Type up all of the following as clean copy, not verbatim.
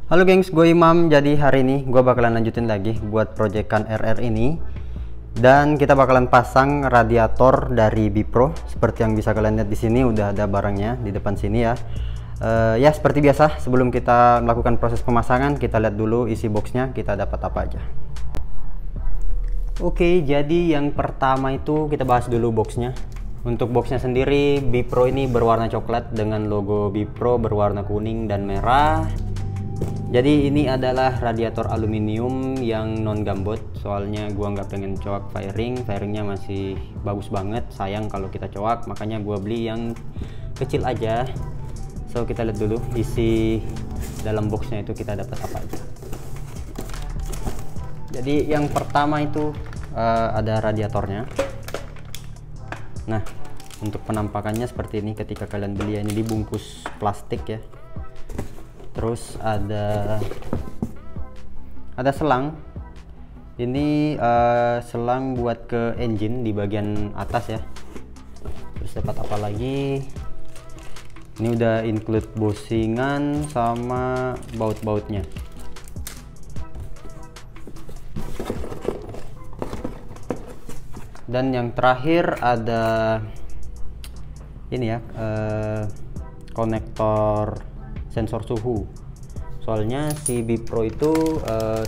Halo gengs, gue Imam. Jadi hari ini gue bakalan lanjutin lagi buat proyekan RR ini. Dan kita bakalan pasang radiator dari Bipro. Seperti yang bisa kalian lihat di sini udah ada barangnya di depan sini ya. Ya seperti biasa, sebelum kita melakukan proses pemasangan, kita lihat dulu isi boxnya, kita dapat apa aja. Oke, jadi yang pertama itu kita bahas dulu boxnya. Untuk boxnya sendiri, Bipro ini berwarna coklat dengan logo Bipro berwarna kuning dan merah. Jadi ini adalah radiator aluminium yang non gambot, soalnya gua nggak pengen coak firingnya masih bagus banget, sayang kalau kita coak, makanya gua beli yang kecil aja. So kita lihat dulu isi dalam boxnya itu kita dapat apa aja. Jadi yang pertama itu ada radiatornya. Nah, untuk penampakannya seperti ini ketika kalian beli, ini dibungkus plastik ya. Terus ada selang. Ini selang buat ke engine di bagian atas ya. Terus dapat apa lagi? Ini udah include busingan sama baut-bautnya. Dan yang terakhir ada ini ya, konektor sensor suhu. Soalnya si Bipro itu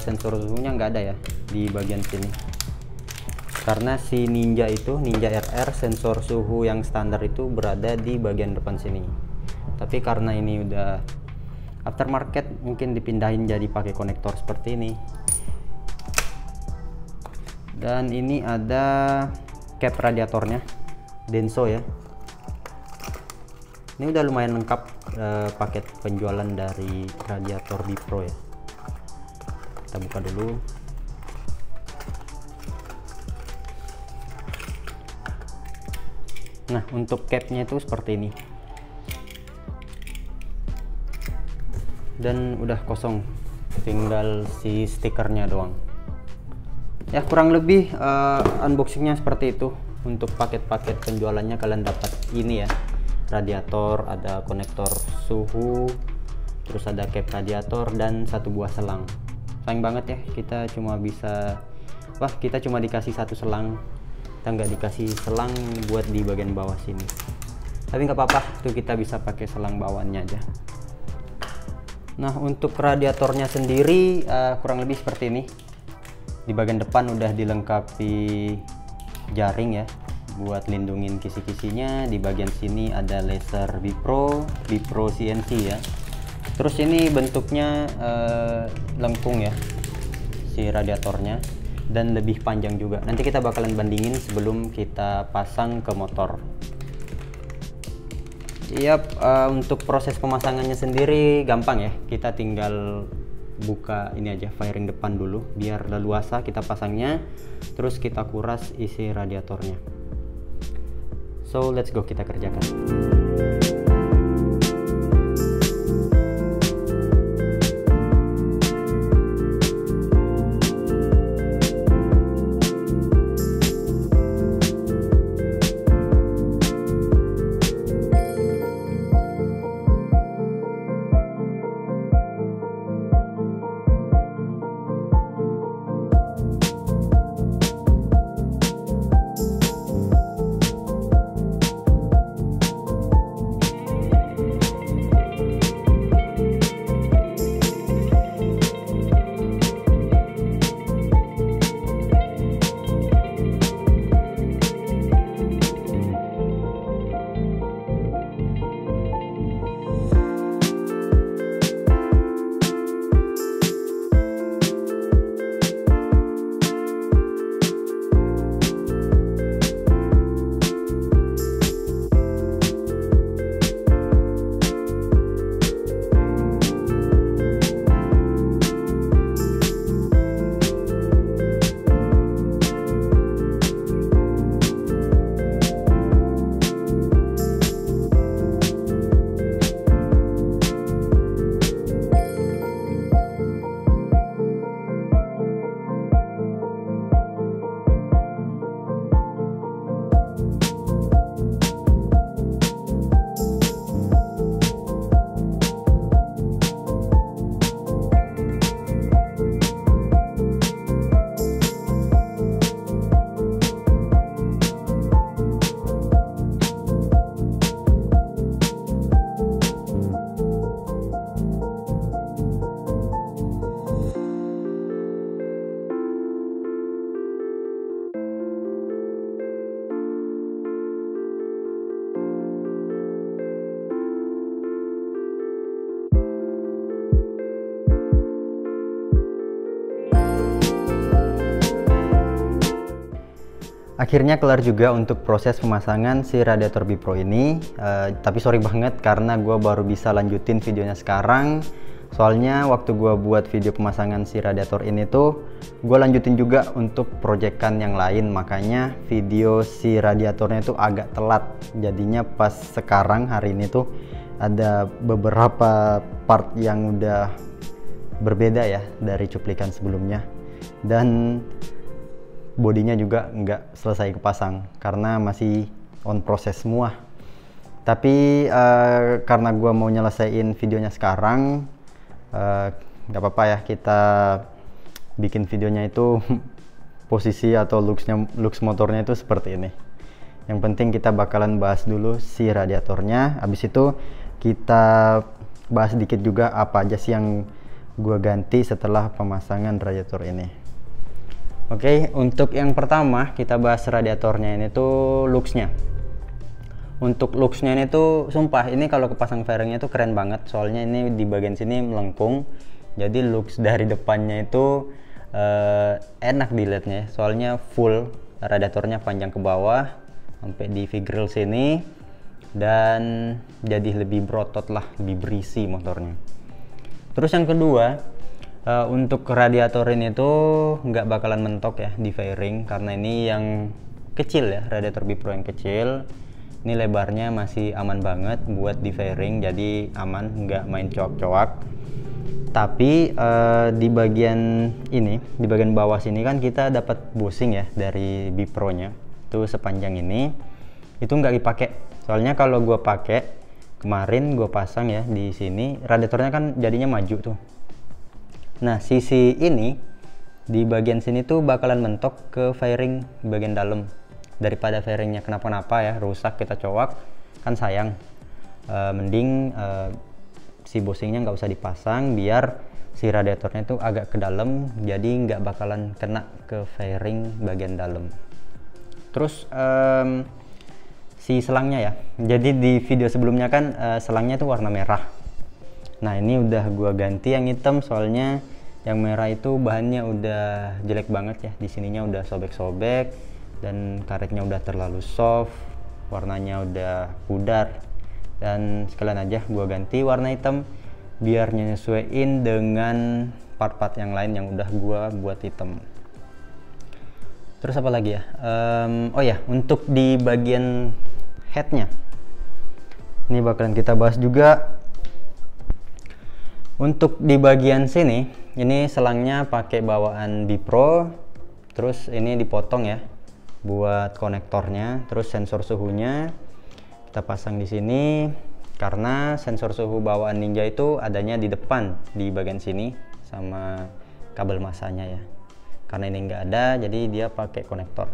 sensor suhunya nggak ada ya di bagian sini, karena si Ninja RR sensor suhu yang standar itu berada di bagian depan sini. Tapi karena ini udah aftermarket, mungkin dipindahin jadi pakai konektor seperti ini. Dan ini ada cap radiatornya Denso ya. Ini udah lumayan lengkap paket penjualan dari radiator Bipro ya. Kita buka dulu. Nah, untuk capnya itu seperti ini. Dan udah kosong, tinggal si stikernya doang. Ya kurang lebih unboxingnya seperti itu. Untuk paket-paket penjualannya kalian dapat ini ya, radiator, ada konektor suhu, terus ada cap radiator dan satu buah selang. Sayang banget ya, kita cuma dikasih satu selang, kita nggak dikasih selang buat di bagian bawah sini. Tapi nggak apa-apa, itu kita bisa pakai selang bawahnya aja. Nah, untuk radiatornya sendiri kurang lebih seperti ini. Di bagian depan udah dilengkapi jaring ya, buat lindungin kisi-kisinya. Di bagian sini ada laser Bipro CNC ya. Terus ini bentuknya lengkung ya si radiatornya, dan lebih panjang juga. Nanti kita bakalan bandingin sebelum kita pasang ke motor. Yap, untuk proses pemasangannya sendiri gampang ya. Kita tinggal buka ini aja, fairing depan dulu biar leluasa kita pasangnya, terus kita kuras isi radiatornya. So let's go, kita kerjakan. Akhirnya kelar juga untuk proses pemasangan si radiator Bipro ini. Tapi sorry banget karena gue baru bisa lanjutin videonya sekarang. Soalnya waktu gue buat video pemasangan si radiator ini tuh gue lanjutin juga untuk proyekan yang lain, makanya video si radiatornya tuh agak telat. Jadinya pas sekarang hari ini tuh ada beberapa part yang udah berbeda ya dari cuplikan sebelumnya, dan bodinya juga nggak selesai kepasang karena masih on proses semua. Tapi karena gue mau nyelesain videonya sekarang, nggak apa-apa ya, kita bikin videonya itu posisi atau looks motornya itu seperti ini. Yang penting kita bakalan bahas dulu si radiatornya, habis itu kita bahas dikit juga apa aja sih yang gue ganti setelah pemasangan radiator ini. Oke, untuk yang pertama kita bahas radiatornya ini tuh looksnya. Untuk looksnya ini tuh sumpah ini kalau kepasang fairingnya tuh keren banget, soalnya ini di bagian sini melengkung, jadi looks dari depannya itu enak dilihatnya, soalnya full radiatornya panjang ke bawah sampai di V-grill sini, dan jadi lebih berotot lah, lebih berisi motornya. Terus yang kedua, untuk radiator ini tuh nggak bakalan mentok ya di fairing, karena ini yang kecil ya, radiator Bipro yang kecil. Ini lebarnya masih aman banget buat di fairing, jadi aman, nggak main coak-coak. Tapi di bagian ini, di bagian bawah sini kan kita dapat bushing ya dari Bipro nya, tuh sepanjang ini, itu nggak dipakai. Soalnya kalau gue pakai kemarin gue pasang ya di sini, radiatornya kan jadinya maju tuh. Nah, sisi ini di bagian sini tuh bakalan mentok ke fairing bagian dalam. Daripada fairingnya kenapa-napa ya, rusak kita coak, kan sayang. Mending si bushingnya nggak usah dipasang, biar si radiatornya tuh agak ke dalam, jadi nggak bakalan kena ke fairing bagian dalam. Terus si selangnya ya, jadi di video sebelumnya kan selangnya tuh warna merah. Nah, ini udah gua ganti yang hitam, soalnya yang merah itu bahannya udah jelek banget ya, di sininya udah sobek-sobek dan karetnya udah terlalu soft, warnanya udah pudar, dan sekalian aja gua ganti warna hitam biar nyesuaiin dengan part-part yang lain yang udah gua buat hitam. Terus apa lagi ya, oh ya, untuk di bagian headnya ini bakalan kita bahas juga. Untuk di bagian sini, ini selangnya pakai bawaan Bipro, terus ini dipotong ya buat konektornya, terus sensor suhunya kita pasang di sini, karena sensor suhu bawaan Ninja itu adanya di depan di bagian sini sama kabel masanya ya. Karena ini nggak ada, jadi dia pakai konektor.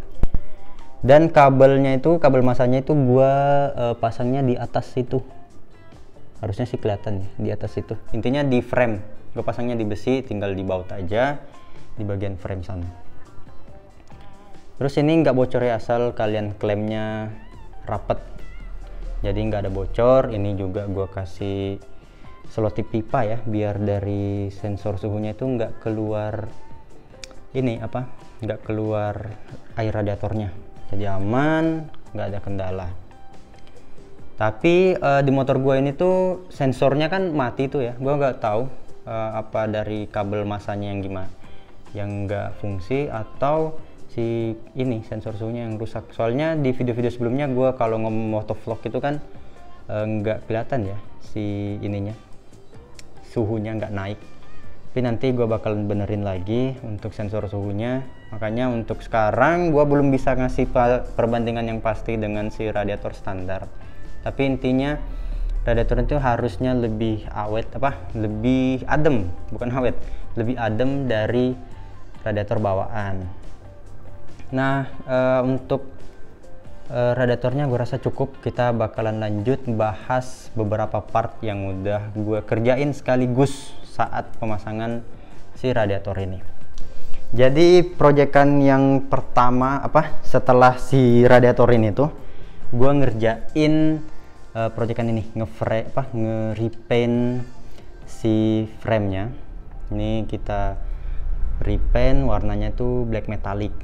Dan kabelnya itu, kabel masanya itu gua pasangnya di atas situ. Harusnya sih kelihatan ya di atas itu. Intinya di frame, gue pasangnya di besi, tinggal dibaut aja di bagian frame sana. Terus ini nggak bocor ya, asal kalian klemnya rapet, jadi nggak ada bocor. Ini juga gue kasih selotip pipa ya, biar dari sensor suhunya itu nggak keluar ini apa, nggak keluar air radiatornya, jadi aman, nggak ada kendala. Tapi di motor gue ini tuh sensornya kan mati tuh ya, gue nggak tahu apa dari kabel masanya yang gimana, yang nggak fungsi, atau si ini sensor suhunya yang rusak. Soalnya di video-video sebelumnya gue kalau ngomong motovlog itu kan nggak kelihatan ya si ininya, suhunya nggak naik. Tapi nanti gue bakalan benerin lagi untuk sensor suhunya. Makanya untuk sekarang gue belum bisa ngasih perbandingan yang pasti dengan si radiator standar. Tapi intinya radiator itu harusnya lebih awet, lebih adem, bukan awet, lebih adem dari radiator bawaan. Nah, untuk radiatornya gue rasa cukup. Kita bakalan lanjut bahas beberapa part yang udah gue kerjain sekaligus saat pemasangan si radiator ini. Jadi proyekan yang pertama setelah si radiator ini tuh gue ngerjain proyekan ini, nge-repaint si framenya. Ini kita repaint warnanya tuh black metallic.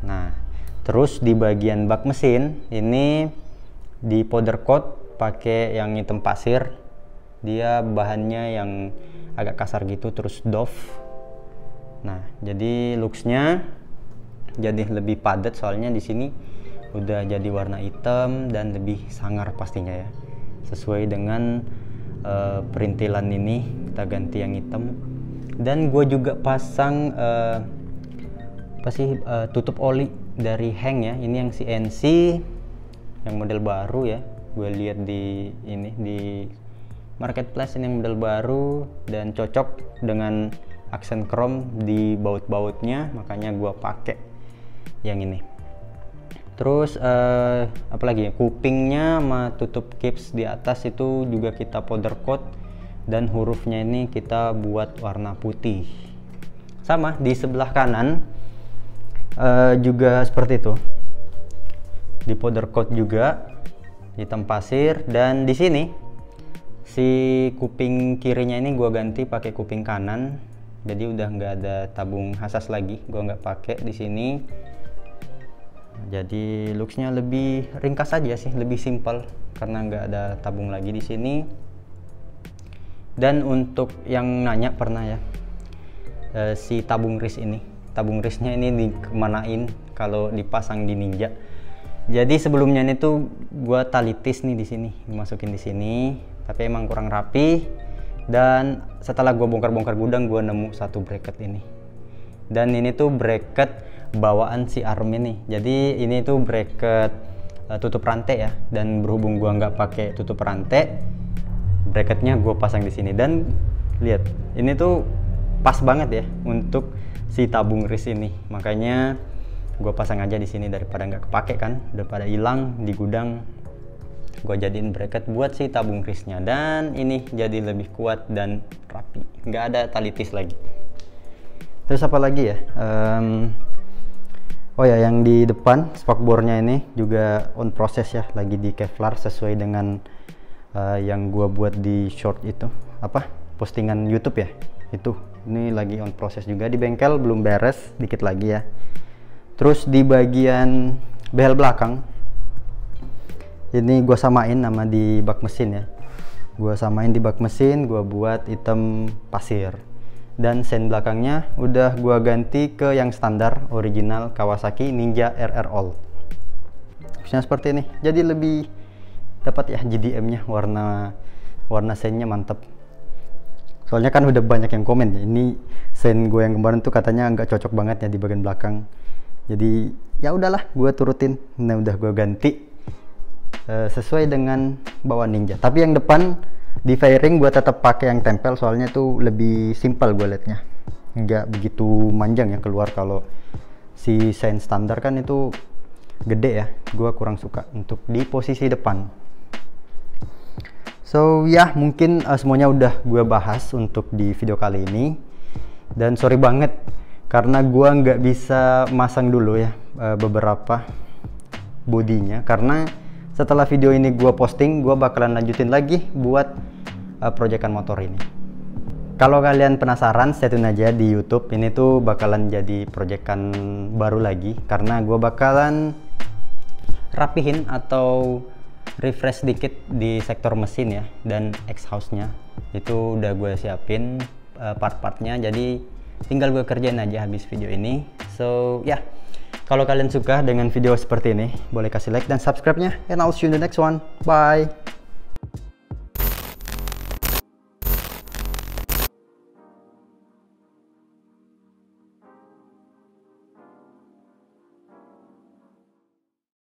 Nah, Terus di bagian bak mesin ini di powder coat pakai yang hitam pasir, dia bahannya yang agak kasar gitu, terus doff. Nah jadi looksnya jadi lebih padat, soalnya di sini udah jadi warna hitam dan lebih sangar pastinya ya, sesuai dengan perintilan ini kita ganti yang hitam. Dan gue juga pasang tutup oli dari Heng ya, ini yang CNC yang model baru ya, gue lihat di ini di marketplace, ini yang model baru dan cocok dengan aksen chrome di baut-bautnya, makanya gue pakai yang ini. Terus apalagi ya, kupingnya sama tutup caps di atas itu juga kita powder coat, dan hurufnya ini kita buat warna putih. Sama di sebelah kanan juga seperti itu, di powder coat juga hitam pasir. Dan di sini si kuping kirinya ini gua ganti pakai kuping kanan, jadi udah nggak ada tabung hasas lagi, gua nggak pakai di sini. Jadi looksnya lebih ringkas aja sih, lebih simpel karena nggak ada tabung lagi di sini. Dan untuk yang nanya pernah ya, si tabung wrist ini, tabung wristnya ini dikemanain kalau dipasang di Ninja. Jadi sebelumnya ini tuh gua talitis nih di sini, dimasukin di sini, tapi emang kurang rapi. Dan setelah gua bongkar-bongkar gudang, gua nemu satu bracket ini. Dan ini tuh bracket bawaan si arm ini. Jadi ini tuh bracket tutup rantai ya. Dan berhubung gua nggak pakai tutup rantai, bracketnya gua pasang di sini. Dan lihat, ini tuh pas banget ya untuk si tabung wrist ini, makanya gue pasang aja di sini daripada nggak kepake kan, daripada hilang di gudang. Gue jadiin bracket buat si tabung wristnya, dan ini jadi lebih kuat dan rapi, nggak ada talitis lagi. Terus apa lagi ya, oh ya, yang di depan spakbornya ini juga on proses ya, lagi di Kevlar sesuai dengan yang gue buat di short itu, apa, postingan YouTube ya, itu ini lagi on proses juga di bengkel, belum beres, dikit lagi ya. Terus di bagian behel belakang ini gue samain sama di bak mesin ya, gue samain di bak mesin, gue buat hitam pasir. Dan sen belakangnya udah gue ganti ke yang standar original Kawasaki Ninja RR All. Terusnya seperti ini, jadi lebih dapat ya GDM nya, warna sennya mantep. Soalnya kan udah banyak yang komen ya, ini sen gue yang kemarin tuh katanya nggak cocok banget ya di bagian belakang. Jadi ya udahlah, gue turutin. Nah udah gue ganti sesuai dengan bawaan Ninja. Tapi yang depan di fairing gue tetap pakai yang tempel, soalnya tuh lebih simpel gue liatnya, nggak begitu manjang ya keluar. Kalau si sen standar kan itu gede ya, gue kurang suka untuk di posisi depan. So ya, mungkin semuanya udah gue bahas untuk di video kali ini. Dan sorry banget karena gue nggak bisa masang dulu ya beberapa bodinya, karena setelah video ini gue posting, gue bakalan lanjutin lagi buat proyekan motor ini. Kalau kalian penasaran, stay tune aja di YouTube. Ini tuh bakalan jadi proyekan baru lagi, karena gue bakalan rapihin atau refresh dikit di sektor mesin ya, dan exhaust nya itu udah gue siapin part-partnya, jadi tinggal gue kerjain aja habis video ini. So ya, kalau kalian suka dengan video seperti ini, boleh kasih like dan subscribe nya, and I'll see you in the next one. Bye.